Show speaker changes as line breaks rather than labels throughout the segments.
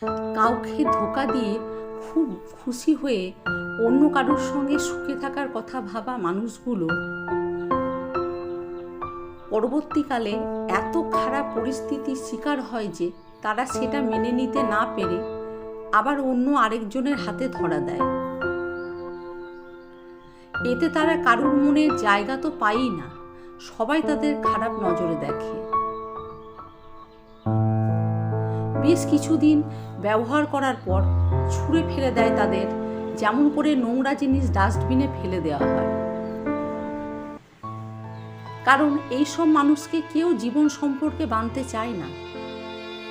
কাউকে ধোঁকা দিয়ে খুব খুশি হয়ে অন্য কারোর সঙ্গে সুখে থাকার কথা ভাবা মানুষগুলো পরবর্তীকালে এত খারাপ পরিস্থিতির শিকার হয় যে তারা সেটা মেনে নিতে না পেরে আবার অন্য আরেকজনের হাতে ধরা দেয়। এতে তারা কারোর মনের জায়গা তো পায়ই না, সবাই তাদের খারাপ নজরে দেখে। বেশ কিছুদিন ব্যবহার করার পর ছুঁড়ে ফেলে দেয় তাদের, যেমন করে নোংরা জিনিস ডাস্টবিনে ফেলে দেওয়া হয়। কারণ এইসব মানুষকে কেউ জীবন সম্পর্কে বাঁধতে চায় না,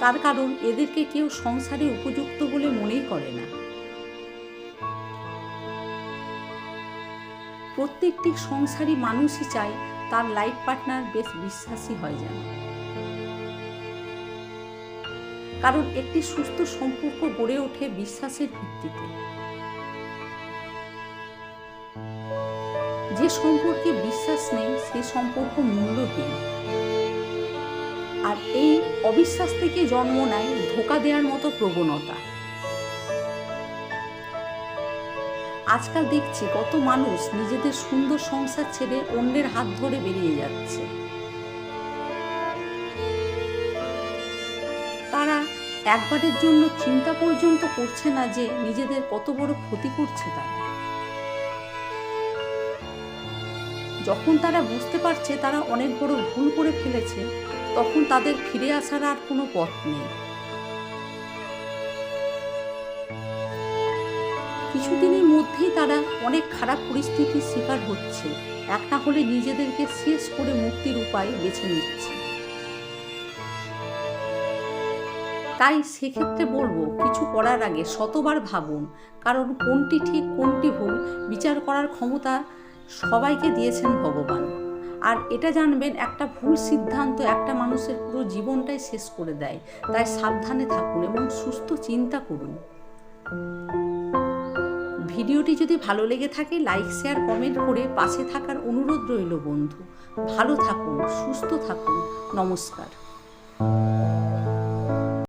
তার কারণ এদেরকে কেউ সংসারে উপযুক্ত বলে মনেই করে না। প্রত্যেকটি সংসারী মানুষই চায় তার লাইফ পার্টনার বেশ বিশ্বাসী হয় যেন। কারণ একটি সুস্থ সম্পর্ক গড়ে ওঠে বিশ্বাসের ভিত্তিতে। যে সম্পর্কে বিশ্বাস নেই সে সম্পর্ক মূল্যহীন। আর এই অবিশ্বাস থেকে জন্ম নেয় ধোঁকা দেওয়ার মতো প্রবণতা। আজকাল দেখছি কত মানুষ নিজেদের সুন্দর সংসার ছেড়ে অন্যের হাত ধরে বেরিয়ে যাচ্ছে। তারা একবারের জন্য চিন্তা পর্যন্ত করছে না যে নিজেদের কত বড় ক্ষতি করছে তারা। যখন তারা বুঝতে পারছে তারা অনেক বড় ভুল করে ফেলেছে, তখন তাদের ফিরে আসার আর কোনো পথ নেই। কিছুদিনের মধ্যেই তারা অনেক খারাপ পরিস্থিতির শিকার হচ্ছে, এক না হলে নিজেদেরকে শেষ করে মুক্তির উপায় বেছে নিচ্ছে। তাই সেক্ষেত্রে বলবো, কিছু করার আগে শতবার ভাবুন, কারণ কোনটি ঠিক কোনটি ভুল বিচার করার ক্ষমতা সবাইকে দিয়েছেন ভগবান। আর এটা জানবেন, একটা ভুল সিদ্ধান্ত একটা মানুষের পুরো জীবনটাই শেষ করে দেয়। তাই সাবধানে থাকুন এবং সুস্থ চিন্তা করুন। ভিডিওটি যদি ভালো লেগে থাকে লাইক শেয়ার কমেন্ট করে পাশে থাকার অনুরোধ রইল বন্ধু। ভালো থাকুন, সুস্থ থাকুন, নমস্কার।